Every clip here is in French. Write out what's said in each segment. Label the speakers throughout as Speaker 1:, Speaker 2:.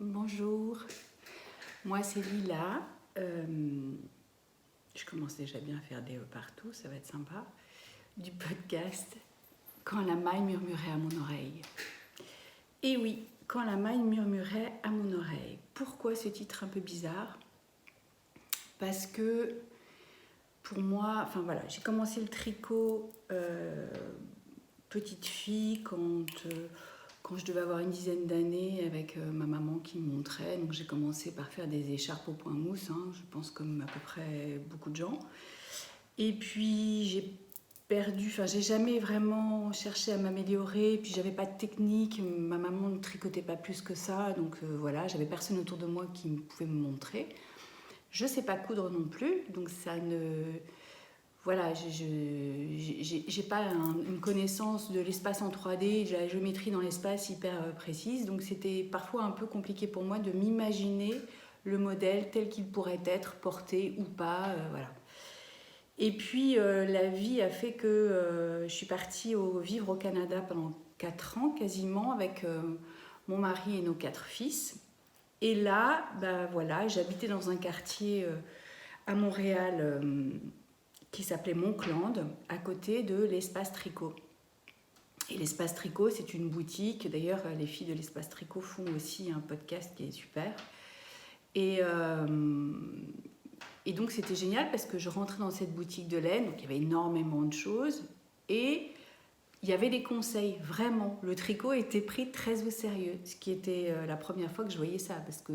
Speaker 1: Bonjour, moi c'est Lila. Je commence déjà bien à faire des partout, ça va être sympa. Du podcast Quand la maille murmurait à mon oreille. Et oui, Quand la maille murmurait à mon oreille. Pourquoi ce titre un peu bizarre? Parce que pour moi, j'ai commencé le tricot petite fille quand je devais avoir une dizaine d'années avec ma maman qui me montrait. Donc j'ai commencé par faire des écharpes au point mousse, je pense comme à peu près beaucoup de gens. Et puis j'ai jamais vraiment cherché à m'améliorer. Puis j'avais pas de technique, ma maman ne tricotait pas plus que ça. Donc voilà, j'avais personne autour de moi qui pouvait me montrer. Je sais pas coudre non plus, donc ça ne... Voilà, j'ai pas une connaissance de l'espace en 3D, de la géométrie dans l'espace hyper précise, donc c'était parfois un peu compliqué pour moi de m'imaginer le modèle tel qu'il pourrait être porté ou pas, voilà. Et puis la vie a fait que je suis partie vivre au Canada pendant 4 ans quasiment avec mon mari et nos 4 fils. Et là, voilà, j'habitais dans un quartier à Montréal qui s'appelait Montclande, à côté de l'Espace Tricot. Et l'Espace Tricot, c'est une boutique. D'ailleurs, les filles de l'Espace Tricot font aussi un podcast qui est super. Et donc, c'était génial parce que je rentrais dans cette boutique de laine. Donc, il y avait énormément de choses. Et il y avait des conseils, vraiment. Le tricot était pris très au sérieux. Ce qui était la première fois que je voyais ça. Parce que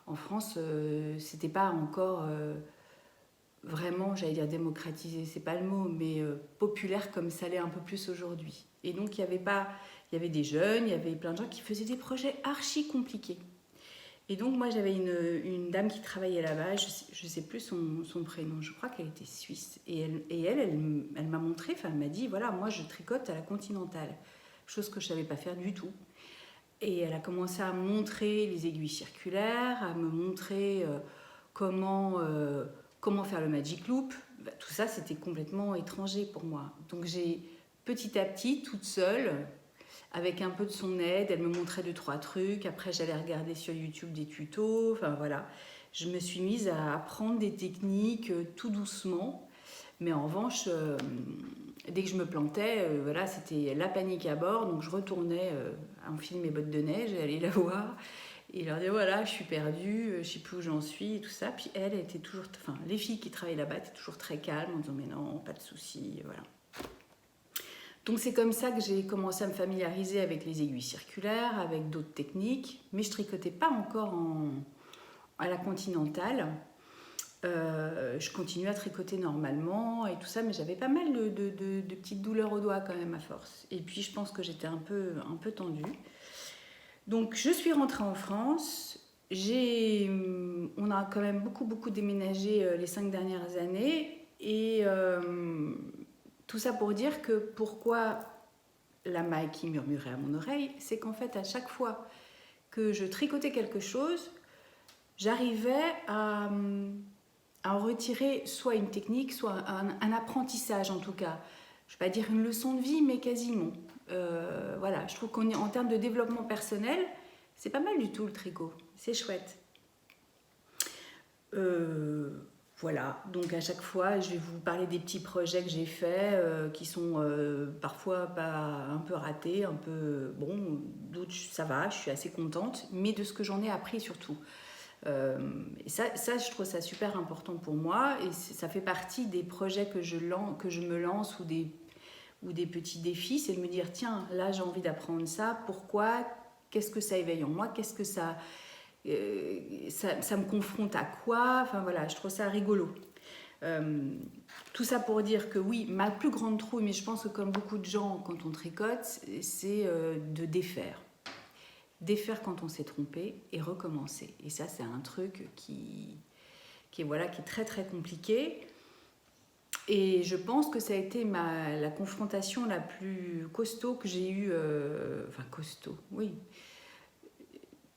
Speaker 1: en France, c'était pas encore... vraiment, j'allais dire démocratisé, c'est pas le mot, mais populaire comme ça l'est un peu plus aujourd'hui. Et donc il y avait des jeunes, il y avait plein de gens qui faisaient des projets archi compliqués. Et donc moi j'avais une dame qui travaillait là-bas, je sais plus son prénom, je crois qu'elle était suisse. Et elle m'a montré, elle m'a dit, voilà, moi je tricote à la continentale, chose que je savais pas faire du tout. Et elle a commencé à me montrer les aiguilles circulaires, à me montrer comment faire le magic loop. Tout ça, c'était complètement étranger pour moi. Donc j'ai petit à petit, toute seule, avec un peu de son aide, elle me montrait 2-3 trucs. Après, j'allais regarder sur YouTube des tutos. Enfin voilà, je me suis mise à apprendre des techniques tout doucement. Mais en revanche, dès que je me plantais, voilà, c'était la panique à bord. Donc je retournais enfiler mes bottes de neige et aller la voir. Et leur dire voilà, je suis perdue, je sais plus où j'en suis et tout ça. Puis elle était toujours, les filles qui travaillaient là-bas étaient toujours très calmes en disant mais non, pas de souci, voilà. Donc c'est comme ça que j'ai commencé à me familiariser avec les aiguilles circulaires, avec d'autres techniques, mais je tricotais pas encore à la continentale. Je continuais à tricoter normalement et tout ça, mais j'avais pas mal de petites douleurs aux doigts quand même à force. Et puis je pense que j'étais un peu tendue. Donc je suis rentrée en France. On a quand même beaucoup déménagé les 5 dernières années. Et tout ça pour dire que pourquoi la maille qui murmurait à mon oreille, c'est qu'en fait à chaque fois que je tricotais quelque chose, j'arrivais à en retirer soit une technique, soit un apprentissage en tout cas. Je ne vais pas dire une leçon de vie, mais quasiment. Voilà, je trouve qu'on est en termes de développement personnel, c'est pas mal du tout le tricot, c'est chouette. Voilà, donc à chaque fois, je vais vous parler des petits projets que j'ai faits, qui sont parfois un peu ratés, un peu bon, d'autres ça va, je suis assez contente, mais de ce que j'en ai appris surtout. Et ça, je trouve ça super important pour moi et ça fait partie des projets que je me lance ou des petits défis, c'est de me dire tiens, là j'ai envie d'apprendre ça, pourquoi, qu'est-ce que ça éveille en moi, qu'est-ce que ça me confronte à quoi, enfin voilà, je trouve ça rigolo. Tout ça pour dire que oui, ma plus grande trouille, mais je pense que comme beaucoup de gens quand on tricote, c'est de défaire quand on s'est trompé et recommencer. Et ça, c'est un truc qui est très très compliqué. Et je pense que ça a été la confrontation la plus costaud que j'ai eue. Costaud, oui.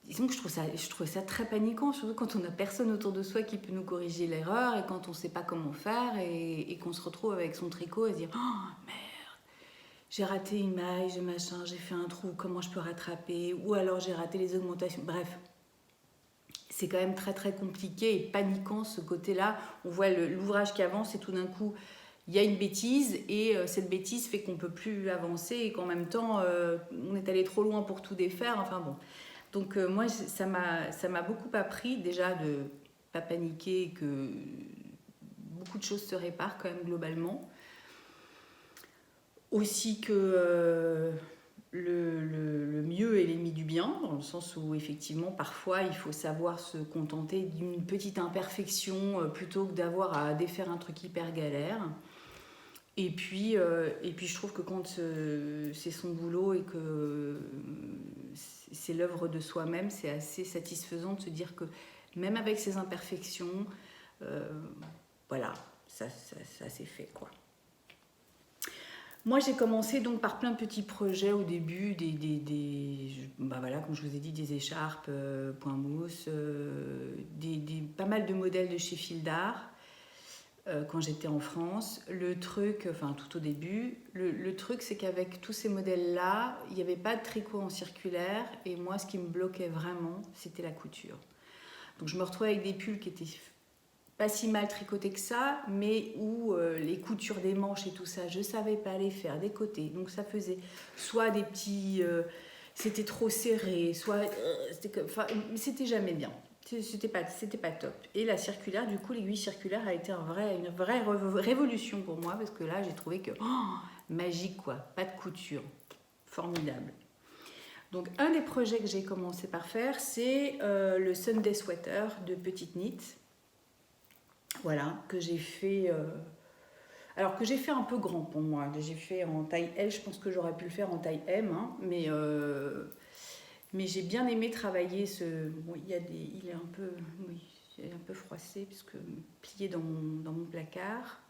Speaker 1: Disons que je trouve ça très paniquant, surtout quand on n'a personne autour de soi qui peut nous corriger l'erreur et quand on ne sait pas comment faire et qu'on se retrouve avec son tricot et se dire « Oh, merde !» j'ai raté une maille, j'ai fait un trou, comment je peux rattraper? Ou alors j'ai raté les augmentations. Bref, c'est quand même très très compliqué et paniquant ce côté-là. On voit l'ouvrage qui avance et tout d'un coup, il y a une bêtise et cette bêtise fait qu'on ne peut plus avancer et qu'en même temps, on est allé trop loin pour tout défaire. Enfin bon. Donc moi, ça m'a beaucoup appris déjà de ne pas paniquer, que beaucoup de choses se réparent quand même globalement. Aussi que le mieux est l'ennemi du bien, dans le sens où effectivement parfois il faut savoir se contenter d'une petite imperfection plutôt que d'avoir à défaire un truc hyper galère. Et puis je trouve que quand c'est son boulot et que c'est l'œuvre de soi-même, c'est assez satisfaisant de se dire que même avec ses imperfections, voilà, ça s'est fait quoi. Moi, j'ai commencé donc par plein de petits projets au début, voilà, comme je vous ai dit, des écharpes, point mousse, pas mal de modèles de chez Fil d'Art quand j'étais en France. Le truc, enfin tout au début, le truc c'est qu'avec tous ces modèles-là, il n'y avait pas de tricot en circulaire et moi, ce qui me bloquait vraiment, c'était la couture. Donc je me retrouvais avec des pulls qui étaient pas si mal tricoté que ça, mais où les coutures des manches et tout ça, je savais pas les faire des côtés. Donc ça faisait soit des petits... c'était trop serré, soit... c'était jamais bien. C'était pas top. Et la circulaire, du coup, l'aiguille circulaire a été une vraie révolution pour moi, parce que là, j'ai trouvé que... magique, quoi. Pas de couture. Formidable. Donc, un des projets que j'ai commencé par faire, c'est le Sunday Sweater de Petite Knit. Voilà, que j'ai fait... alors que j'ai fait un peu grand pour moi. J'ai fait en taille L, je pense que j'aurais pu le faire en taille M, hein, mais j'ai bien aimé travailler ce... Bon, il est un peu... Oui, il est un peu froissé, parce que plié dans mon placard.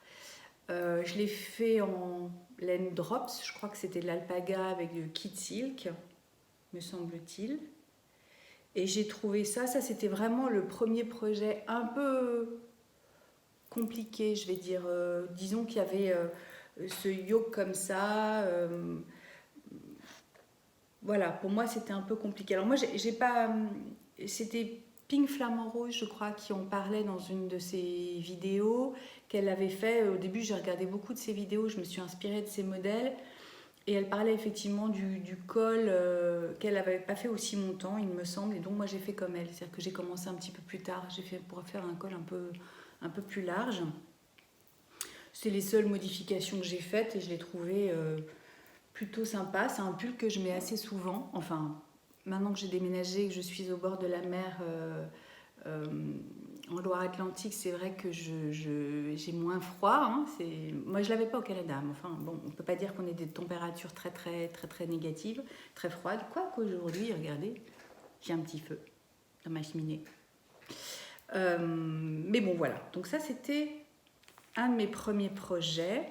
Speaker 1: Je l'ai fait en laine drops, je crois que c'était de l'alpaga avec du kit silk, me semble-t-il. Et j'ai trouvé ça c'était vraiment le premier projet un peu compliqué, je vais dire. Disons qu'il y avait ce yoke comme ça. Voilà, pour moi, c'était un peu compliqué. Alors moi, j'ai pas... C'était Pink Flamant Rose, je crois, qui en parlait dans une de ses vidéos qu'elle avait fait. Au début, j'ai regardé beaucoup de ses vidéos, je me suis inspirée de ses modèles. Et elle parlait effectivement du col qu'elle n'avait pas fait aussi longtemps, il me semble. Et donc, moi, j'ai fait comme elle. C'est-à-dire que j'ai commencé un petit peu plus tard. J'ai fait pour faire un col un peu plus large. C'est les seules modifications que j'ai faites et je l'ai trouvé plutôt sympa. C'est un pull que je mets assez souvent. Enfin, maintenant que j'ai déménagé et que je suis au bord de la mer en Loire-Atlantique, c'est vrai que j'ai moins froid. Hein. Moi, je ne l'avais pas au Canada. Mais enfin, bon, on ne peut pas dire qu'on ait des températures très, très, très, très négatives, très froides. Quoi qu'aujourd'hui, regardez, j'ai un petit feu dans ma cheminée. Mais bon, voilà. Donc ça, c'était un de mes premiers projets.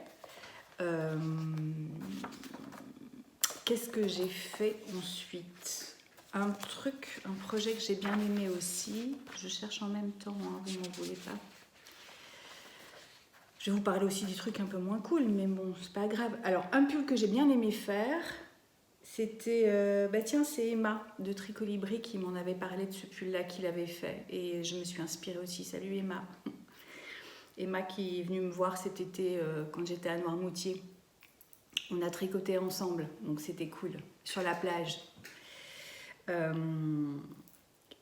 Speaker 1: Qu'est-ce que j'ai fait ensuite ? Un projet que j'ai bien aimé aussi. Je cherche en même temps, hein, vous m'en voulez pas. Je vais vous parler aussi du truc un peu moins cool, mais bon, c'est pas grave. Alors, un pull que j'ai bien aimé faire, c'était... c'est Emma de Tricolibri qui m'en avait parlé de ce pull-là qu'il avait fait. Et je me suis inspirée aussi. Salut Emma. Emma qui est venue me voir cet été quand j'étais à Noirmoutier. On a tricoté ensemble, donc c'était cool, sur la plage.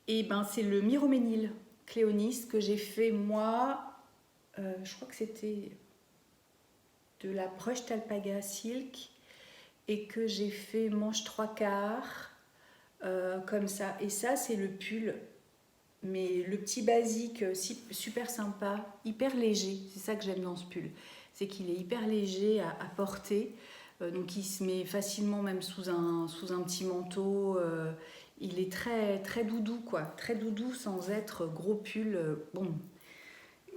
Speaker 1: Et c'est le Miroménil Cléonis que j'ai fait moi, je crois que c'était de la brushed alpaga silk et que j'ai fait manche 3/4 comme ça. Et ça, c'est le pull, mais le petit basique, super sympa, hyper léger. C'est ça que j'aime dans ce pull, c'est qu'il est hyper léger à porter. Donc il se met facilement même sous un petit manteau. Il est très, très doudou, quoi. Très doudou sans être gros pull. Bon.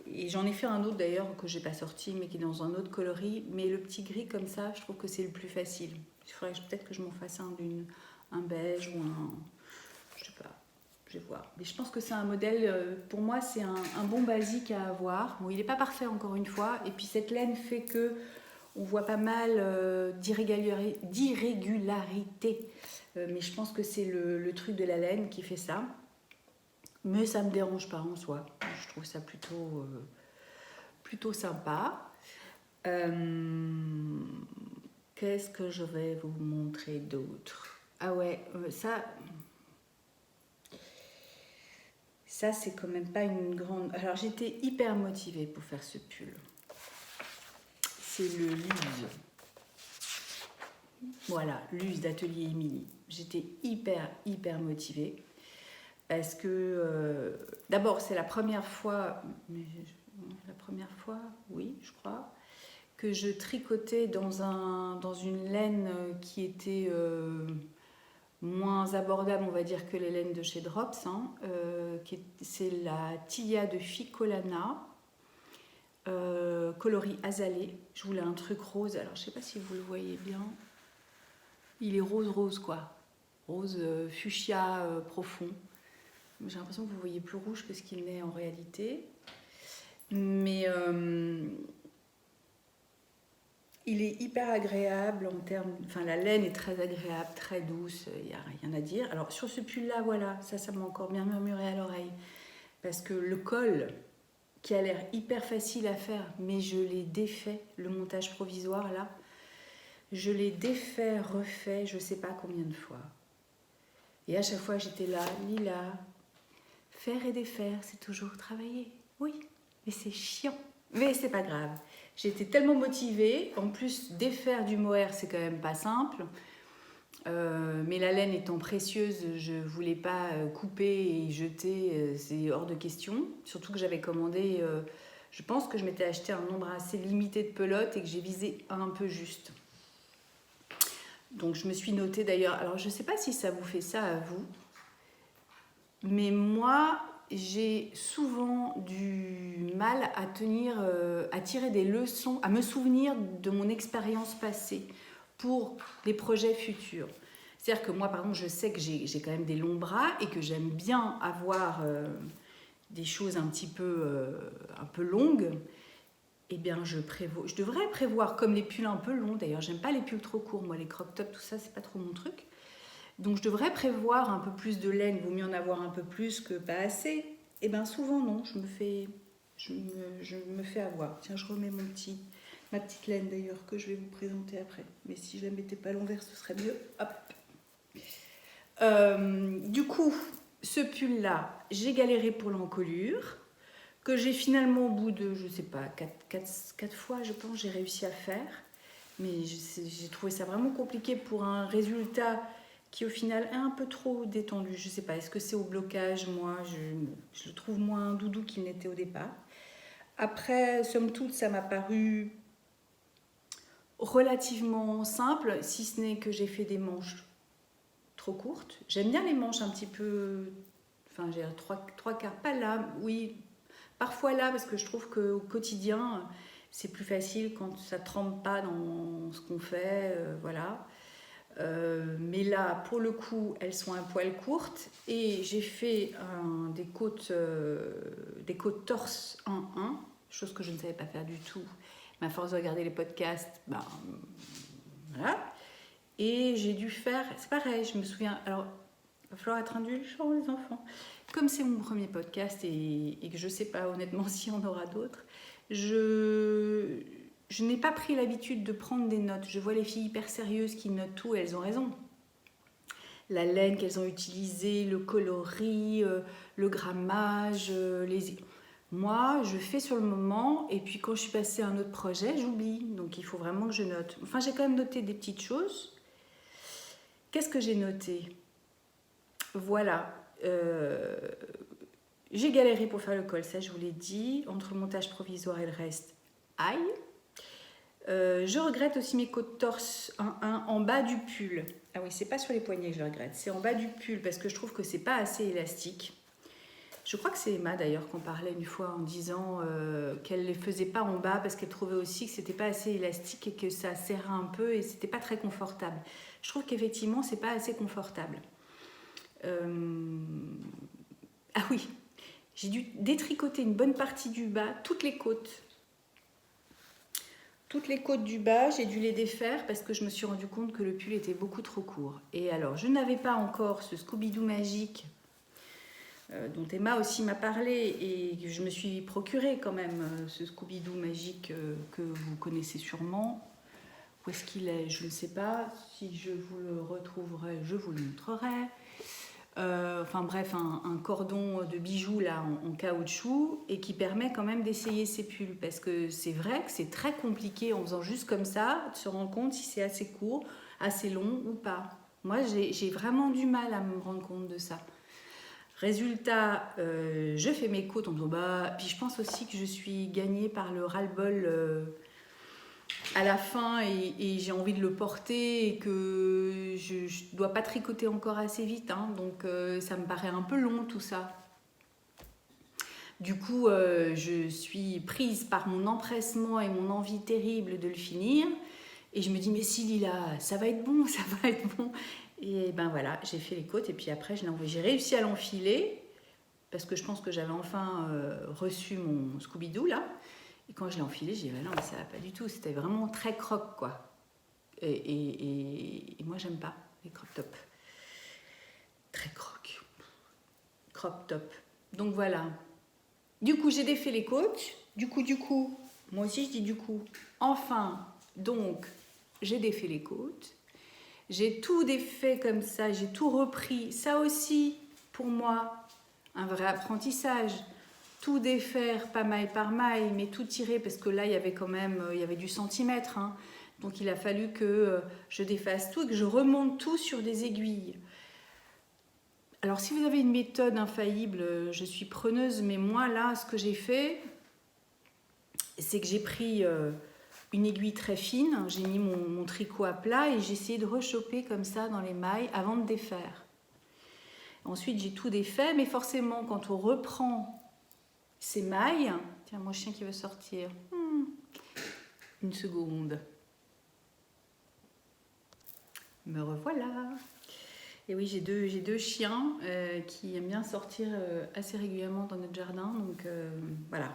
Speaker 1: Et j'en ai fait un autre d'ailleurs que j'ai pas sorti, mais qui est dans un autre coloris. Mais le petit gris comme ça, je trouve que c'est le plus facile. Il faudrait peut-être que je m'en fasse un beige ou un... Je sais pas. Je vais voir. Mais je pense que c'est un modèle, pour moi, c'est un bon basique à avoir. Bon, il n'est pas parfait encore une fois. Et puis cette laine fait que on voit pas mal d'irrégularité. Mais je pense que c'est le truc de la laine qui fait ça. Mais ça ne me dérange pas en soi. Je trouve ça plutôt sympa. Qu'est-ce que je vais vous montrer d'autre? Ah ouais, ça c'est quand même pas une grande... Alors j'étais hyper motivée pour faire ce pull. C'est le Luz. Voilà, Luz d'Atelier Émilie. J'étais hyper motivée. Parce que d'abord c'est la première fois, oui je crois, que je tricotais dans une laine qui était moins abordable, on va dire, que les laines de chez Drops. C'est la Tia de Ficolana, coloris azalé. Je voulais un truc rose, alors je sais pas si vous le voyez bien. Il est rose quoi, rose fuchsia profond. J'ai l'impression que vous voyez plus rouge que ce qu'il n'est en réalité. Mais il est hyper agréable en termes... Enfin, la laine est très agréable, très douce, il n'y a rien à dire. Alors, sur ce pull-là, voilà, ça m'a encore bien murmuré à l'oreille. Parce que le col, qui a l'air hyper facile à faire, mais je l'ai défait, le montage provisoire, là. Je l'ai défait, refait, je ne sais pas combien de fois. Et à chaque fois, j'étais là, Lila... Faire et défaire, c'est toujours travailler. Oui, mais c'est chiant. Mais c'est pas grave. J'étais tellement motivée. En plus, défaire du mohair, c'est quand même pas simple. Mais la laine étant précieuse, je voulais pas couper et jeter. C'est hors de question. Surtout que j'avais commandé... je pense que je m'étais acheté un nombre assez limité de pelotes et que j'ai visé un peu juste. Donc je me suis notée d'ailleurs... Alors je sais pas si ça vous fait ça à vous. Mais moi, j'ai souvent du mal à tirer des leçons, à me souvenir de mon expérience passée pour les projets futurs. C'est-à-dire que moi, par exemple, je sais que j'ai quand même des longs bras et que j'aime bien avoir des choses un peu longues. Eh bien, je devrais prévoir, comme les pulls un peu longs. D'ailleurs, j'aime pas les pulls trop courts. Moi, les crop tops, tout ça, c'est pas trop mon truc. Donc je devrais prévoir un peu plus de laine, il vaut mieux en avoir un peu plus que pas assez. Et bien souvent non, je me fais avoir. Tiens, je remets ma petite laine d'ailleurs que je vais vous présenter après. Mais si je la mettais pas à l'envers, ce serait mieux. Hop. Du coup, ce pull là, j'ai galéré pour l'encolure, que j'ai finalement au bout de, je sais pas, 4 fois je pense, j'ai réussi à faire. Mais j'ai trouvé ça vraiment compliqué pour un résultat qui au final est un peu trop détendu. Je sais pas, est-ce que c'est au blocage? Moi, je le trouve moins doudou qu'il n'était au départ. Après, somme toute, ça m'a paru relativement simple, si ce n'est que j'ai fait des manches trop courtes. J'aime bien les manches un petit peu... Enfin, j'ai trois quarts, pas là, oui, parfois là, parce que je trouve qu'au quotidien, c'est plus facile quand ça ne trempe pas dans ce qu'on fait, voilà. Mais là, pour le coup, elles sont un poil courtes et j'ai fait des côtes torse 1-1, chose que je ne savais pas faire du tout. Mais à force de regarder les podcasts, ben, voilà. Et j'ai dû faire, c'est pareil, je me souviens, alors il va falloir être indulgent les enfants. Comme c'est mon premier podcast et que je ne sais pas honnêtement s'il y en aura d'autres, je n'ai pas pris l'habitude de prendre des notes. Je vois les filles hyper sérieuses qui notent tout et elles ont raison. La laine qu'elles ont utilisée, le coloris, le grammage, Moi, je fais sur le moment et puis quand je suis passée à un autre projet, j'oublie. Donc il faut vraiment que je note. Enfin, j'ai quand même noté des petites choses. Qu'est-ce que j'ai noté? Voilà. J'ai galéré pour faire le col, ça je vous l'ai dit. Entre le montage provisoire et le reste, aïe. Je regrette aussi mes côtes torse 1-1 en bas du pull. Ah oui, c'est pas sur les poignets que je regrette, c'est en bas du pull parce que je trouve que c'est pas assez élastique. Je crois que c'est Emma d'ailleurs qu'on parlait une fois en disant qu'elle les faisait pas en bas parce qu'elle trouvait aussi que c'était pas assez élastique et que ça serrait un peu et c'était pas très confortable. Je trouve qu'effectivement c'est pas assez confortable. Ah oui, j'ai dû détricoter une bonne partie du bas, toutes les côtes du bas, j'ai dû les défaire parce que je me suis rendu compte que le pull était beaucoup trop court. Et alors, je n'avais pas encore ce Scooby-Doo magique dont Emma aussi m'a parlé et que je me suis procuré quand même, ce Scooby-Doo magique que vous connaissez sûrement. Où est-ce qu'il est? Je ne sais pas. Si je vous le retrouverai, je vous le montrerai. Enfin bref, un cordon de bijoux là en caoutchouc et qui permet quand même d'essayer ces pulls, parce que c'est vrai que c'est très compliqué en faisant juste comme ça de se rendre compte si c'est assez court, assez long ou pas. Moi j'ai vraiment du mal à me rendre compte de ça. Résultat, je fais mes côtes en disant bah, puis je pense aussi que je suis gagnée par le ras-le-bol à la fin et j'ai envie de le porter et que je ne dois pas tricoter encore assez vite, hein, donc ça me paraît un peu long tout ça. Du coup, je suis prise par mon empressement et mon envie terrible de le finir et je me dis mais si Lila, ça va être bon, ça va être bon. Et ben voilà, j'ai fait les côtes et puis après j'ai réussi à l'enfiler parce que je pense que j'avais enfin reçu mon Scooby-Doo là. Et quand je l'ai enfilé, j'ai dit bah non, mais ça va pas du tout. C'était vraiment très croc, quoi. Et moi, j'aime pas les crop tops. Très croc. Crop top. Donc voilà. Du coup, j'ai défait les côtes. Du coup. Moi aussi, je dis du coup. Enfin, donc, j'ai défait les côtes. J'ai tout défait comme ça. J'ai tout repris. Ça aussi, pour moi, un vrai apprentissage. Tout défaire, pas maille par maille, mais tout tirer, parce que là, il y avait quand même il y avait du centimètre. Hein. Donc, il a fallu que je défasse tout et que je remonte tout sur des aiguilles. Alors, si vous avez une méthode infaillible, je suis preneuse, mais moi, là, ce que j'ai fait, c'est que j'ai pris une aiguille très fine, j'ai mis mon tricot à plat et j'ai essayé de rechoper comme ça dans les mailles avant de défaire. Ensuite, j'ai tout défait, mais forcément, quand on reprend ces mailles, tiens, mon chien qui veut sortir, une seconde, me revoilà. Et oui, j'ai deux chiens qui aiment bien sortir assez régulièrement dans notre jardin, donc voilà.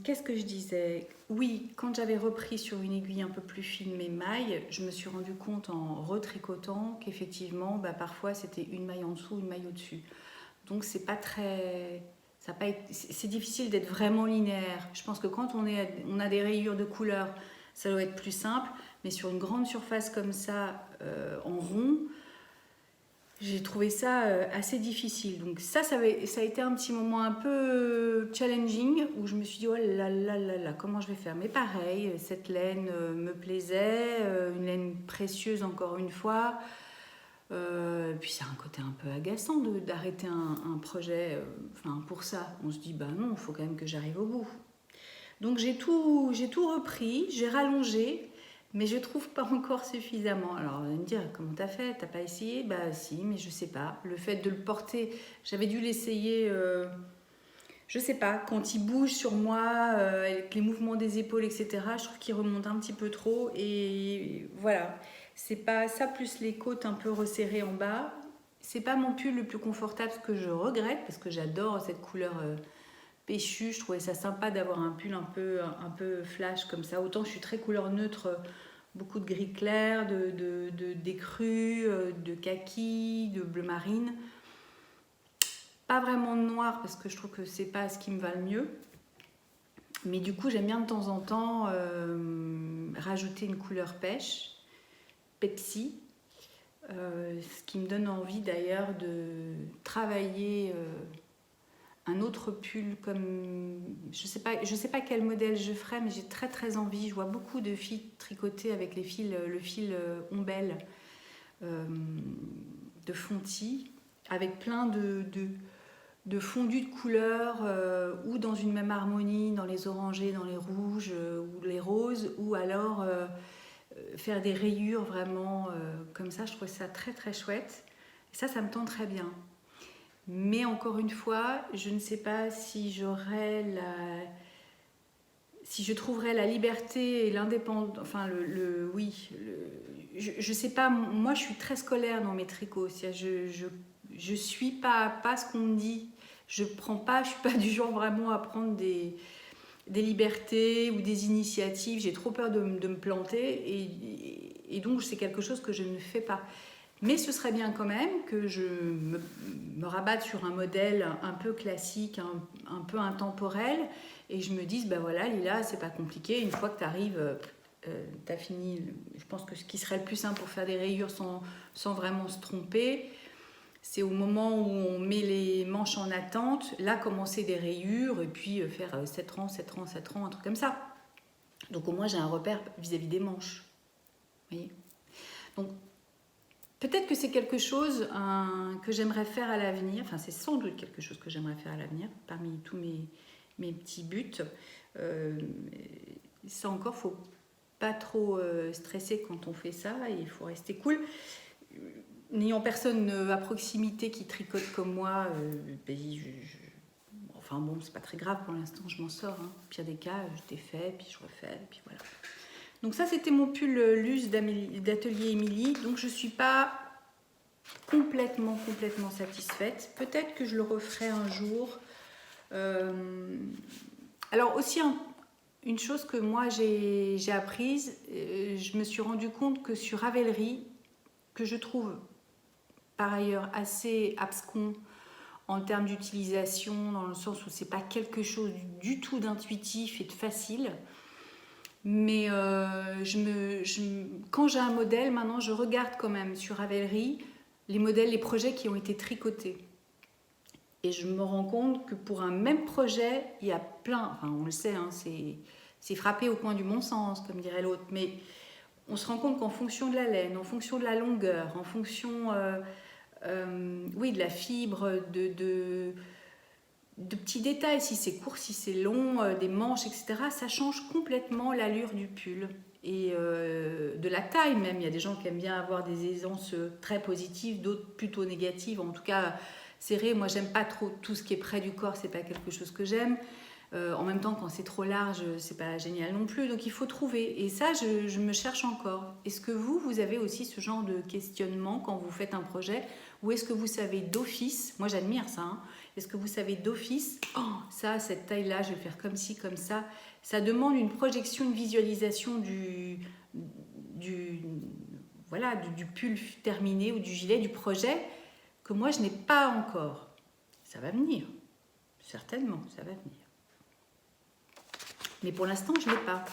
Speaker 1: Qu'est-ce que je disais? Oui, quand j'avais repris sur une aiguille un peu plus fine mes mailles, je me suis rendu compte en retricotant qu'effectivement, bah, parfois c'était une maille en dessous, une maille au-dessus. Donc c'est pas très... c'est difficile d'être vraiment linéaire. Je pense que quand on a des rayures de couleur, ça doit être plus simple, mais sur une grande surface comme ça, en rond, j'ai trouvé ça assez difficile. Donc ça a été un petit moment un peu challenging, où je me suis dit, oh là là là là, comment je vais faire? Mais pareil, cette laine me plaisait, une laine précieuse encore une fois. Puis c'est un côté un peu agaçant d'arrêter un projet pour ça. On se dit, bah non, il faut quand même que j'arrive au bout. Donc j'ai tout repris, j'ai rallongé, mais je trouve pas encore suffisamment. Alors vous allez me dire, comment t'as fait? T'as pas essayé? Bah si, mais je sais pas. Le fait de le porter, j'avais dû l'essayer, je sais pas, quand il bouge sur moi, avec les mouvements des épaules, etc., je trouve qu'il remonte un petit peu trop. Et voilà, c'est pas ça, plus les côtes un peu resserrées en bas. C'est pas mon pull le plus confortable, ce que je regrette, parce que j'adore cette couleur péchue. Je trouvais ça sympa d'avoir un pull un peu flash comme ça. Autant je suis très couleur neutre, beaucoup de gris clair, d'écru, de kaki, de bleu marine. Pas vraiment de noir parce que je trouve que c'est pas ce qui me va le mieux. Mais du coup, j'aime bien de temps en temps rajouter une couleur pêche, Pepsi. Ce qui me donne envie d'ailleurs de travailler un autre pull comme... Je sais pas quel modèle je ferai, mais j'ai très très envie. Je vois beaucoup de filles tricoter avec le fil ombelle de fontis, avec plein de fondus de couleurs ou dans une même harmonie, dans les orangés, dans les rouges ou les roses, ou alors faire des rayures vraiment comme ça. Je trouve ça très très chouette. Et ça me tente très bien. Mais encore une fois, je ne sais pas si si je trouverais la liberté et l'indépendance, enfin je sais pas, moi je suis très scolaire dans mes tricots, je suis pas ce qu'on me dit, je suis pas du genre vraiment à prendre des libertés ou des initiatives, j'ai trop peur de me planter et donc c'est quelque chose que je ne fais pas. Mais ce serait bien quand même que je me rabatte sur un modèle un peu classique, un peu intemporel, et je me dise, ben voilà Lila, c'est pas compliqué, une fois que tu arrives, tu as fini, je pense que ce qui serait le plus simple pour faire des rayures sans vraiment se tromper, c'est au moment où on met les manches en attente, là commencer des rayures, et puis faire 7 rangs, 7 rangs, 7 rangs, un truc comme ça. Donc au moins j'ai un repère vis-à-vis des manches. Vous voyez ? Donc peut-être que c'est quelque chose que j'aimerais faire à l'avenir, enfin c'est sans doute quelque chose que j'aimerais faire à l'avenir, parmi tous mes petits buts. Ça encore, faut pas trop stresser quand on fait ça, il faut rester cool. N'ayant personne à proximité qui tricote comme moi, enfin bon, c'est pas très grave pour l'instant, je m'en sors. Hein. Pire des cas, je défais, puis je refais, puis voilà. Donc ça, c'était mon pull Luce d'Atelier Émilie. Donc je suis pas complètement satisfaite. Peut-être que je le referai un jour. Alors aussi, une chose que moi j'ai apprise, je me suis rendu compte que sur Ravelry, que je trouve par ailleurs assez abscon en termes d'utilisation, dans le sens où c'est pas quelque chose du tout d'intuitif et de facile. Mais quand j'ai un modèle, maintenant je regarde quand même sur Ravelry les modèles, les projets qui ont été tricotés. Et je me rends compte que pour un même projet, il y a plein, enfin on le sait, hein, c'est frappé au coin du bon sens, comme dirait l'autre, mais on se rend compte qu'en fonction de la laine, en fonction de la longueur, en fonction de la fibre, de petits détails, si c'est court, si c'est long, des manches, etc., ça change complètement l'allure du pull. Et de la taille même, il y a des gens qui aiment bien avoir des aisances très positives, d'autres plutôt négatives, en tout cas serrées. Moi j'aime pas trop tout ce qui est près du corps, c'est pas quelque chose que j'aime. En même temps, quand c'est trop large, c'est pas génial non plus. Donc il faut trouver. Et ça, je me cherche encore. Est-ce que vous avez aussi ce genre de questionnement quand vous faites un projet? Ou est-ce que vous savez d'office, moi j'admire ça, hein, est-ce que vous savez d'office, ça, cette taille-là, je vais faire comme ci, comme ça. Ça demande une projection, une visualisation du pull terminé ou du gilet, du projet, que moi je n'ai pas encore. Ça va venir. Certainement, ça va venir. Mais pour l'instant, je ne l'ai pas.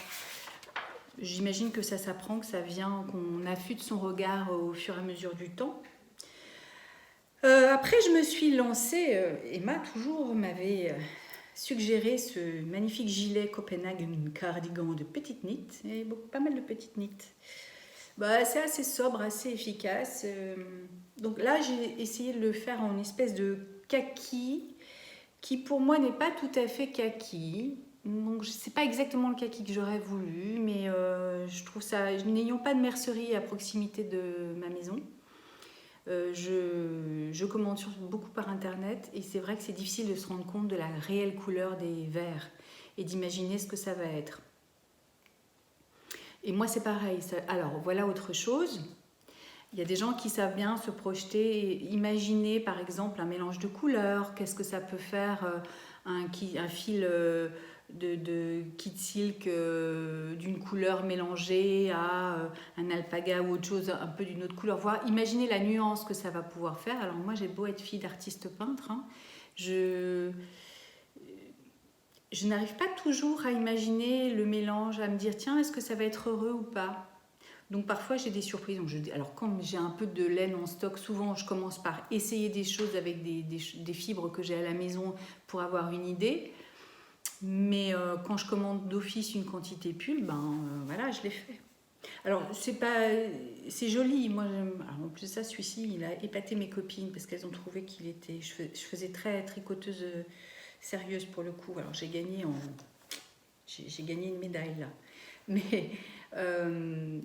Speaker 1: J'imagine que ça s'apprend, que ça vient, qu'on affûte son regard au fur et à mesure du temps. Après, je me suis lancée, Emma toujours m'avait suggéré ce magnifique gilet Copenhagen cardigan de petite knit, et pas mal de petites knits. C'est assez sobre, assez efficace. Donc là, j'ai essayé de le faire en espèce de kaki, qui pour moi n'est pas tout à fait kaki. Donc, c'est pas exactement le kaki que j'aurais voulu, mais je trouve ça, n'ayant pas de mercerie à proximité de ma maison, je commande beaucoup par internet, et c'est vrai que c'est difficile de se rendre compte de la réelle couleur des verres et d'imaginer ce que ça va être. Et moi c'est pareil. Alors voilà autre chose. Il y a des gens qui savent bien se projeter et imaginer par exemple un mélange de couleurs. Qu'est-ce que ça peut faire un fil de kit silk d'une couleur mélangée à un alpaga ou autre chose un peu d'une autre couleur, voir, imaginer la nuance que ça va pouvoir faire. Alors moi j'ai beau être fille d'artiste peintre, hein, je n'arrive pas toujours à imaginer le mélange, à me dire tiens, est-ce que ça va être heureux ou pas. Donc parfois j'ai des surprises. Alors quand j'ai un peu de laine en stock, souvent je commence par essayer des choses avec des fibres que j'ai à la maison pour avoir une idée. Mais quand je commande d'office une quantité pull, voilà, je l'ai fait. Alors c'est joli. Moi, en plus de ça, celui-ci, il a épaté mes copines parce qu'elles ont trouvé qu'il était. Je faisais très tricoteuse sérieuse pour le coup. Alors j'ai gagné une médaille là. Mais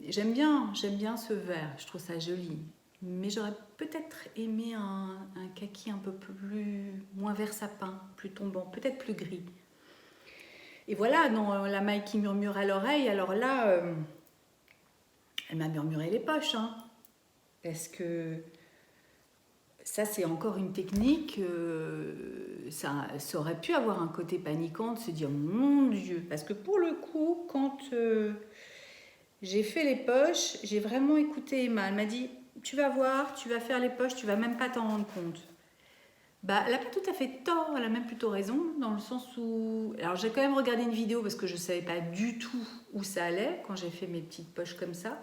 Speaker 1: j'aime bien ce vert. Je trouve ça joli. Mais j'aurais peut-être aimé un kaki un peu moins vert sapin, plus tombant, peut-être plus gris. Et voilà, dans la maille qui murmure à l'oreille, alors là, elle m'a murmuré les poches, hein, parce que ça, c'est encore une technique, ça aurait pu avoir un côté paniquant de se dire, mon Dieu, parce que pour le coup, quand j'ai fait les poches, j'ai vraiment écouté Emma, elle m'a dit, tu vas voir, tu vas faire les poches, tu vas même pas t'en rendre compte. Bah, elle n'a pas tout à fait tort, elle a même plutôt raison, dans le sens où... Alors j'ai quand même regardé une vidéo parce que je ne savais pas du tout où ça allait quand j'ai fait mes petites poches comme ça.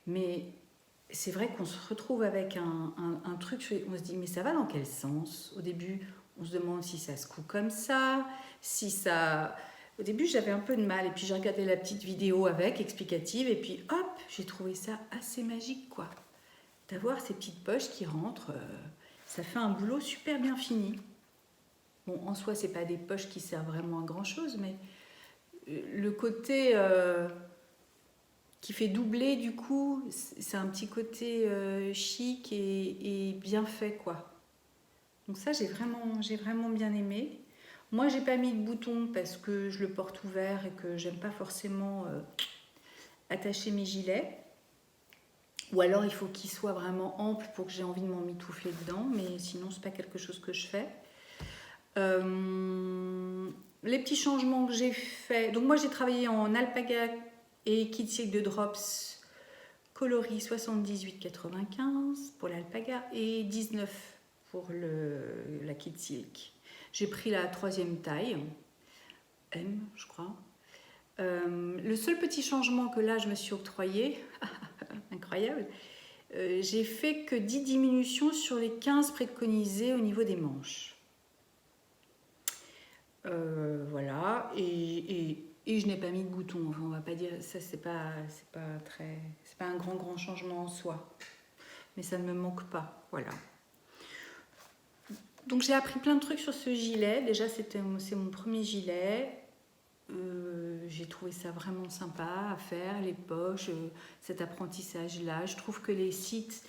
Speaker 1: Mais c'est vrai qu'on se retrouve avec un truc, on se dit mais ça va dans quel sens? Au début, on se demande si ça se coud comme ça, si ça... Au début, j'avais un peu de mal et puis j'ai regardé la petite vidéo avec, explicative, et puis hop, j'ai trouvé ça assez magique quoi. D'avoir ces petites poches qui rentrent... ça fait un boulot super bien fini. Bon, en soi, c'est pas des poches qui servent vraiment à grand chose, mais le côté qui fait doubler, du coup, c'est un petit côté chic et bien fait, quoi. Donc ça, j'ai vraiment bien aimé. Moi, j'ai pas mis de bouton parce que je le porte ouvert et que j'aime pas forcément attacher mes gilets. Ou alors, il faut qu'il soit vraiment ample pour que j'ai envie de m'emmitoufler dedans, mais sinon, c'est pas quelque chose que je fais. Les petits changements que j'ai fait. Donc moi j'ai travaillé en alpaga et kit silk de drops coloris 78,95 pour l'alpaga et 19 pour la kit silk. J'ai pris la 3e taille, M je crois. Le seul petit changement que là je me suis octroyé, incroyable, j'ai fait que 10 diminutions sur les 15 préconisées au niveau des manches. Voilà, et je n'ai pas mis de bouton. Enfin, on va pas dire ça, c'est pas un grand changement en soi, mais ça ne me manque pas. Voilà. Donc j'ai appris plein de trucs sur ce gilet. Déjà, c'est mon premier gilet. J'ai trouvé ça vraiment sympa à faire, les poches, cet apprentissage-là. Je trouve que les sites,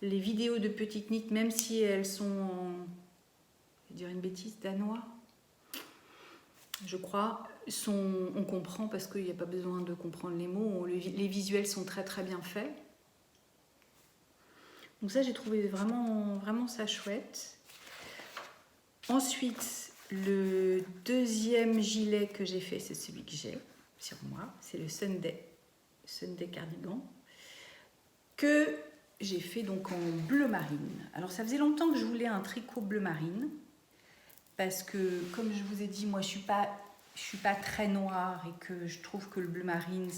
Speaker 1: les vidéos de Petite Knit, même si elles sont en, je vais dire une bêtise, danois, je crois, on comprend parce qu'il n'y a pas besoin de comprendre les mots. Les visuels sont très bien faits. Donc ça, j'ai trouvé vraiment ça chouette. Ensuite, le 2e gilet que j'ai fait, c'est celui que j'ai sur moi. C'est le Sunday Cardigan, que j'ai fait donc en bleu marine. Alors ça faisait longtemps que je voulais un tricot bleu marine. Parce que, comme je vous ai dit, moi je suis pas très noire et que je trouve que le bleu marine,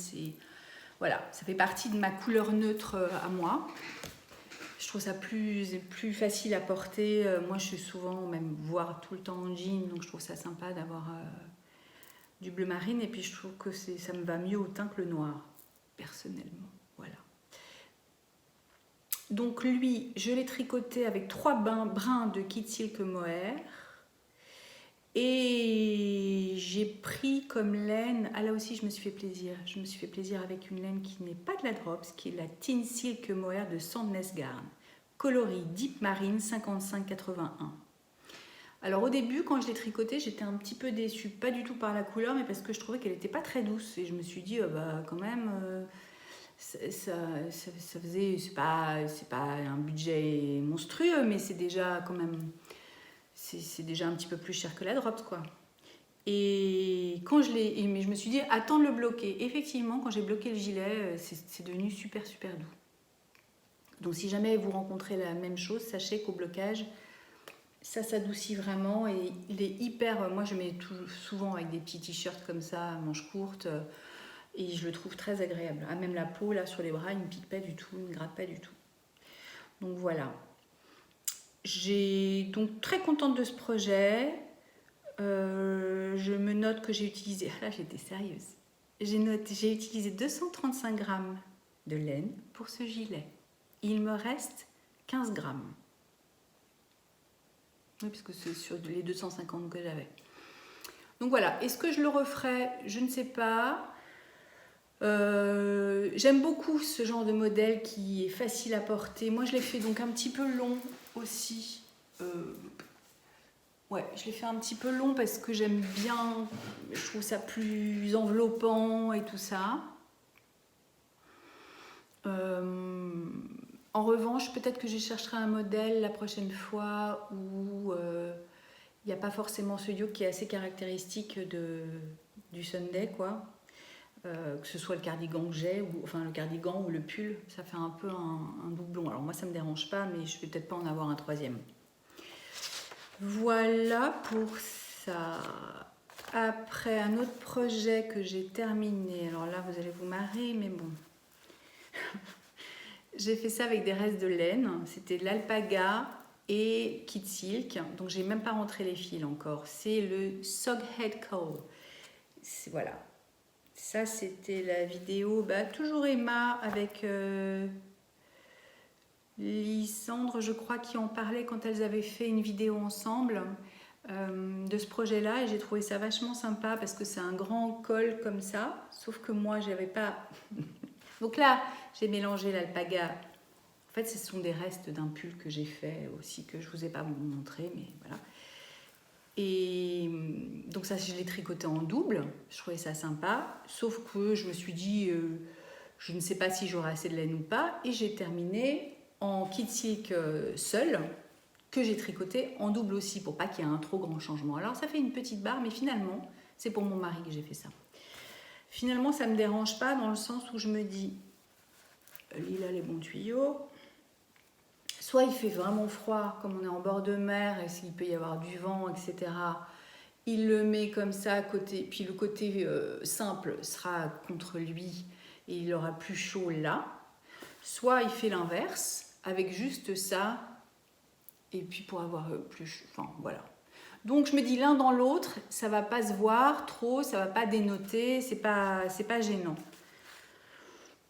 Speaker 1: voilà, ça fait partie de ma couleur neutre à moi. Je trouve ça plus facile à porter. Moi, je suis souvent, même voire tout le temps en jean, donc je trouve ça sympa d'avoir du bleu marine. Et puis, je trouve que ça me va mieux au teint que le noir, personnellement. Voilà. Donc, lui, je l'ai tricoté avec 3 brins de kit silk mohair. Et j'ai pris comme laine, là aussi je me suis fait plaisir. Je me suis fait plaisir avec une laine qui n'est pas de la Drops, qui est la Thin Silk Mohair de Sandnes Garn, coloris Deep Marine 55,81. Alors au début, quand je l'ai tricotée, j'étais un petit peu déçue, pas du tout par la couleur, mais parce que je trouvais qu'elle n'était pas très douce. Et je me suis dit, quand même, ça faisait, c'est pas un budget monstrueux, mais c'est déjà quand même... C'est déjà un petit peu plus cher que la Drops, quoi. Et quand mais je me suis dit, attends de le bloquer. Effectivement, quand j'ai bloqué le gilet, c'est devenu super doux. Donc si jamais vous rencontrez la même chose, sachez qu'au blocage, ça s'adoucit vraiment et il est hyper... Moi, je mets souvent avec des petits t-shirts comme ça, manches courtes, et je le trouve très agréable. Ah, même la peau, là, sur les bras, il ne me pique pas du tout, il ne me gratte pas du tout. Donc voilà. J'ai donc très contente de ce projet. Je me note que j'ai utilisé... Là, j'étais sérieuse. J'ai utilisé 235 grammes de laine pour ce gilet. Il me reste 15 grammes. Oui, parce que c'est sur les 250 que j'avais. Donc voilà. Est-ce que je le referai? Je ne sais pas. J'aime beaucoup ce genre de modèle qui est facile à porter. Moi, je l'ai fait donc un petit peu long aussi. Ouais, je l'ai fait un petit peu long parce que j'aime bien, je trouve ça plus enveloppant et tout ça. En revanche, peut-être que je chercherai un modèle la prochaine fois où il n'y a pas forcément ce yoke qui est assez caractéristique du Sunday, quoi. que ce soit le cardigan que j'ai, enfin le cardigan ou le pull, ça fait un peu un doublon. Alors moi ça me dérange pas, mais je vais peut-être pas en avoir un troisième. Voilà pour ça. Après, un autre projet que j'ai terminé. Alors là, vous allez vous marrer, mais bon. J'ai fait ça avec des restes de laine. C'était de l'alpaga et kit silk. Donc, j'ai même pas rentré les fils encore. C'est le Soghead Cowl. Voilà. Ça, c'était la vidéo. Toujours Emma avec Lysandre, je crois, qui en parlait quand elles avaient fait une vidéo ensemble. De ce projet-là, et j'ai trouvé ça vachement sympa parce que c'est un grand col comme ça, sauf que moi j'avais pas. Donc là, j'ai mélangé l'alpaga. En fait, ce sont des restes d'un pull que j'ai fait aussi, que je vous ai pas montré, mais voilà. Et donc ça, je l'ai tricoté en double. Je trouvais ça sympa, sauf que je me suis dit, je ne sais pas si j'aurai assez de laine ou pas, et j'ai terminé en kit silk seul, que j'ai tricoté en double aussi pour pas qu'il y ait un trop grand changement. Alors ça fait une petite barre, mais finalement c'est pour mon mari que j'ai fait ça. Finalement ça me dérange pas dans le sens où je me dis, il a les bons tuyaux, soit il fait vraiment froid comme on est en bord de mer et s'il peut y avoir du vent, etc. Il le met comme ça à côté, puis le côté simple sera contre lui et il aura plus chaud là. Soit il fait l'inverse avec juste ça. Et puis pour avoir plus... Enfin, voilà. Donc je me dis l'un dans l'autre, ça va pas se voir trop, ça va pas dénoter, c'est pas gênant.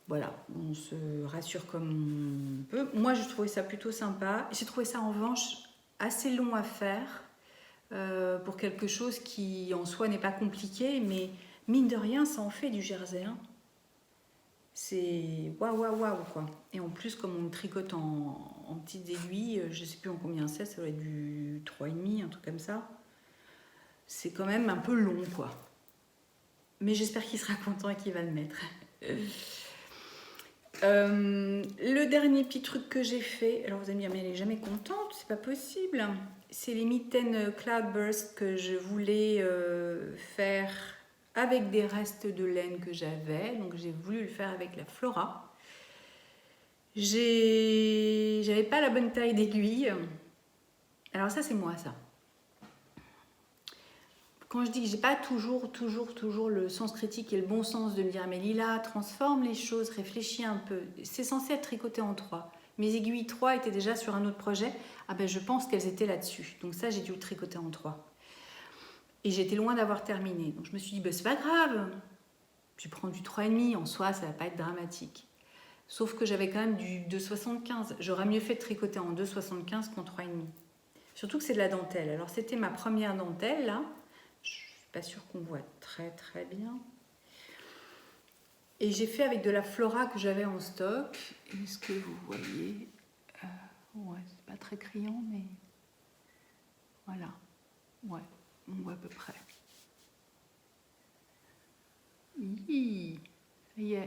Speaker 1: Voilà, on se rassure comme on peut. Moi, je trouvais ça plutôt sympa. J'ai trouvé ça en revanche assez long à faire pour quelque chose qui en soi n'est pas compliqué, mais mine de rien, ça en fait du jersey. Hein. C'est waouh, waouh, waouh, quoi. Et en plus, comme on tricote en petites aiguilles, je sais plus en combien c'est, ça doit être du 3,5, un truc comme ça. C'est quand même un peu long, quoi. Mais j'espère qu'il sera content et qu'il va le mettre. Le dernier petit truc que j'ai fait, alors vous allez me dire, mais elle est jamais contente, c'est pas possible. C'est les mitaines Cloudburst que je voulais faire avec des restes de laine que j'avais, donc j'ai voulu le faire avec la Flora. J'avais pas la bonne taille d'aiguille. Alors ça c'est moi ça. Quand je dis que j'ai pas toujours le sens critique et le bon sens de me dire mais Lila, transforme les choses, réfléchis un peu. C'est censé être tricoté en 3. Mes aiguilles 3 étaient déjà sur un autre projet. Ah ben je pense qu'elles étaient là-dessus. Donc ça j'ai dû le tricoter en 3. Et j'étais loin d'avoir terminé. Donc je me suis dit, bah, c'est pas grave. Tu prends du 3,5, en soi, ça va pas être dramatique. Sauf que j'avais quand même du 2,75. J'aurais mieux fait de tricoter en 2,75 qu'en 3,5. Surtout que c'est de la dentelle. Alors c'était ma première dentelle, là. Je suis pas sûre qu'on voit très très bien. Et j'ai fait avec de la Flora que j'avais en stock. Est-ce que vous voyez ouais, c'est pas très criant, mais voilà. Ouais. On voit à peu près. Yeah.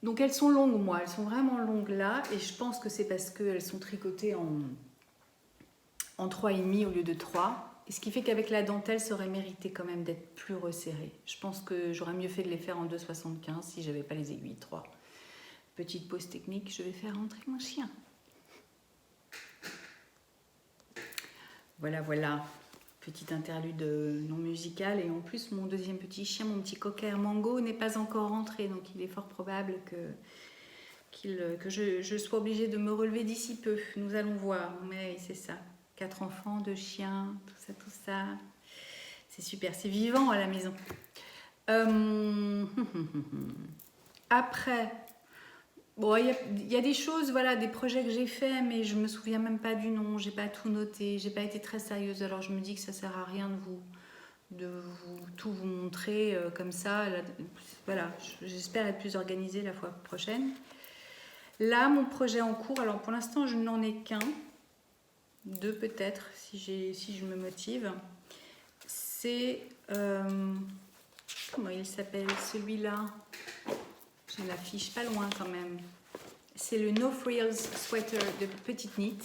Speaker 1: Donc elles sont longues, moi, elles sont vraiment longues là, et je pense que c'est parce qu'elles sont tricotées en 3,5 au lieu de 3. Et ce qui fait qu'avec la dentelle, ça aurait mérité quand même d'être plus resserré. Je pense que j'aurais mieux fait de les faire en 2,75 si j'avais pas les aiguilles 3. Petite pause technique, je vais faire rentrer mon chien. Voilà, voilà. Petite interlude non musicale, et en plus mon deuxième petit chien, mon petit cocker Mango, n'est pas encore rentré, donc il est fort probable que je sois obligée de me relever d'ici peu. Nous allons voir, mais c'est ça, 4 enfants, 2 chiens, tout ça, c'est super, c'est vivant à la maison. Après, bon, il y a des choses, voilà, des projets que j'ai faits, mais je me souviens même pas du nom, j'ai pas tout noté, j'ai pas été très sérieuse, alors je me dis que ça sert à rien de tout vous montrer comme ça. Là, voilà, j'espère être plus organisée la fois prochaine. Là, mon projet en cours, alors pour l'instant, je n'en ai qu'un, 2 peut-être, si je me motive. C'est, comment il s'appelle celui-là? Je l'affiche pas loin quand même. C'est le No Frills Sweater de Petite Knit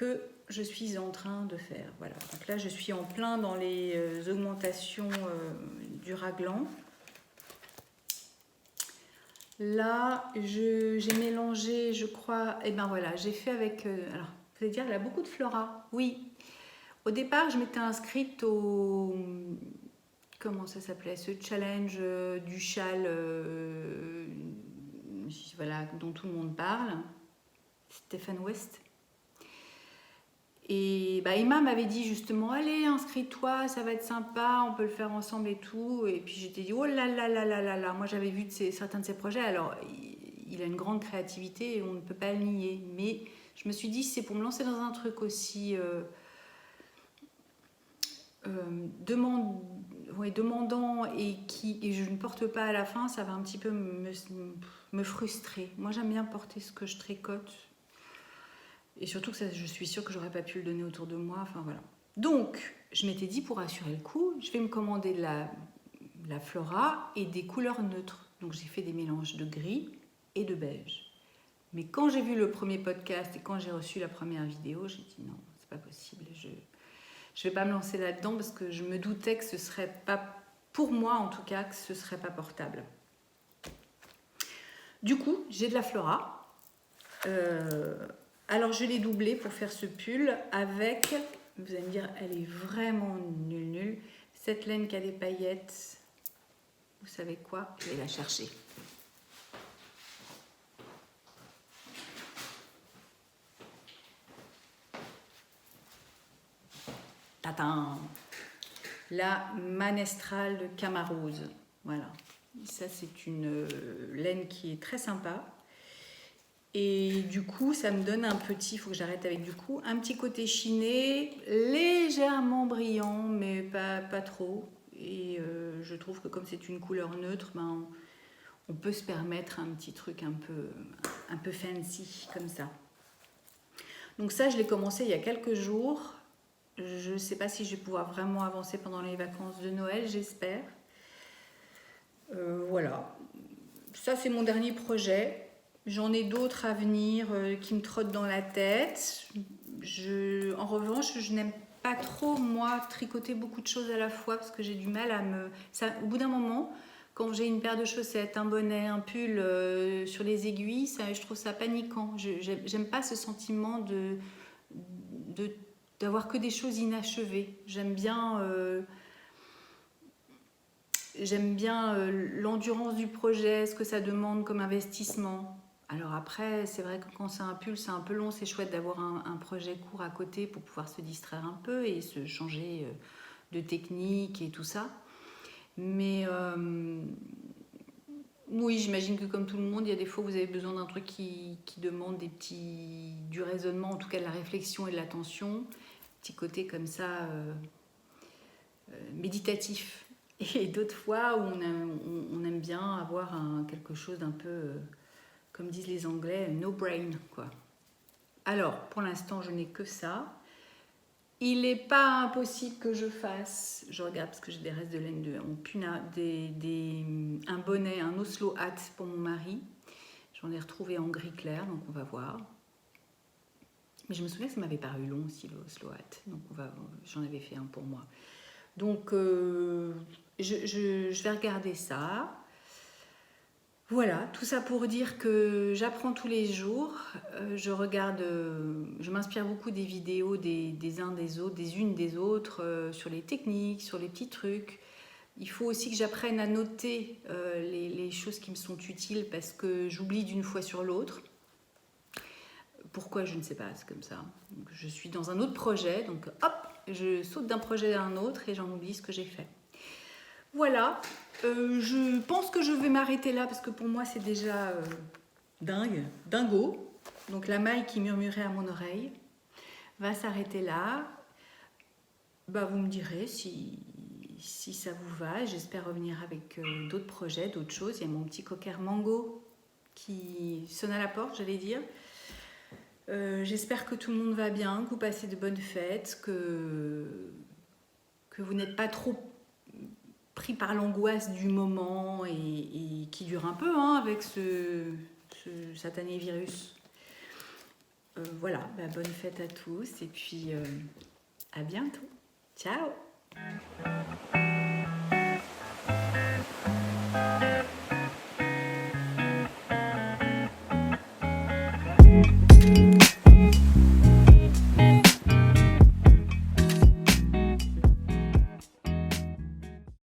Speaker 1: que je suis en train de faire. Voilà, donc là je suis en plein dans les augmentations du raglan. Là, j'ai mélangé, je crois, et ben voilà, j'ai fait avec, alors, vous allez dire, elle a beaucoup de flora. Oui, au départ, je m'étais inscrite au, comment ça s'appelait, ce challenge du châle, voilà, dont tout le monde parle, Stephen West. Et bah, Emma m'avait dit justement, allez, inscris-toi, ça va être sympa, on peut le faire ensemble et tout. Et puis j'étais dit, oh là là là là là là, moi j'avais vu certains de ses projets, alors il a une grande créativité et on ne peut pas le nier. Mais je me suis dit, c'est pour me lancer dans un truc aussi demandant et et je ne porte pas à la fin, ça va un petit peu me frustrer. Moi j'aime bien porter ce que je tricote. Et surtout que ça, je suis sûre que j'aurais pas pu le donner autour de moi. Enfin voilà. Donc, je m'étais dit pour assurer le coup, je vais me commander de la flora et des couleurs neutres. Donc j'ai fait des mélanges de gris et de beige. Mais quand j'ai vu le premier podcast et quand j'ai reçu la première vidéo, j'ai dit non, c'est pas possible. Je vais pas me lancer là-dedans parce que je me doutais que ce serait pas, pour moi en tout cas, que ce serait pas portable. Du coup, j'ai de la flora. Alors je l'ai doublé pour faire ce pull avec, vous allez me dire, elle est vraiment nulle. Cette laine qui a des paillettes, vous savez quoi? Je vais la chercher. Tatin! La Manestrale de Camarose. Voilà. Ça c'est une laine qui est très sympa. Et du coup, ça me donne un petit, il faut que j'arrête avec du coup, un petit côté chiné, légèrement brillant, mais pas trop. Et je trouve que comme c'est une couleur neutre, ben, on peut se permettre un petit truc un peu fancy, comme ça. Donc ça, je l'ai commencé il y a quelques jours. Je ne sais pas si je vais pouvoir vraiment avancer pendant les vacances de Noël, j'espère. Voilà. Ça, c'est mon dernier projet. J'en ai d'autres à venir qui me trottent dans la tête. En revanche, je n'aime pas trop, moi, tricoter beaucoup de choses à la fois parce que j'ai du mal à me... au bout d'un moment, quand j'ai une paire de chaussettes, un bonnet, un pull sur les aiguilles, je trouve ça paniquant. J'aime pas ce sentiment d'avoir que des choses inachevées. J'aime bien... l'endurance du projet, ce que ça demande comme investissement. Alors après, c'est vrai que quand c'est un pull, c'est un peu long, c'est chouette d'avoir un projet court à côté pour pouvoir se distraire un peu et se changer de technique et tout ça. Mais oui, j'imagine que comme tout le monde, il y a des fois où vous avez besoin d'un truc qui demande du raisonnement, en tout cas de la réflexion et de l'attention. Petit côté comme ça, méditatif. Et d'autres fois où on aime bien avoir quelque chose d'un peu, comme disent les Anglais, no brain, quoi. Alors, pour l'instant, je n'ai que ça. Il n'est pas impossible que je fasse, je regarde parce que j'ai des restes de laine en puna, un bonnet, un Oslo hat pour mon mari. J'en ai retrouvé en gris clair, donc on va voir. Mais je me souviens que ça m'avait paru long aussi, le Oslo hat. Donc j'en avais fait un pour moi. Donc, je vais regarder ça. Voilà, tout ça pour dire que j'apprends tous les jours. Je m'inspire beaucoup des vidéos des uns des autres, des unes des autres, sur les techniques, sur les petits trucs. Il faut aussi que j'apprenne à noter les choses qui me sont utiles parce que j'oublie d'une fois sur l'autre. Pourquoi, je ne sais pas, c'est comme ça. Donc, je suis dans un autre projet, donc hop, je saute d'un projet à un autre et j'en oublie ce que j'ai fait. Voilà, je pense que je vais m'arrêter là parce que pour moi c'est déjà dingo. Donc la maille qui murmurait à mon oreille va s'arrêter là. Bah, vous me direz si ça vous va. J'espère revenir avec d'autres projets, d'autres choses. Il y a mon petit cocker mango qui sonne à la porte, j'allais dire. J'espère que tout le monde va bien, que vous passez de bonnes fêtes, que vous n'êtes pas trop pris par l'angoisse du moment et qui dure un peu avec ce satané virus. voilà, bah, bonne fête à tous et puis à bientôt. Ciao!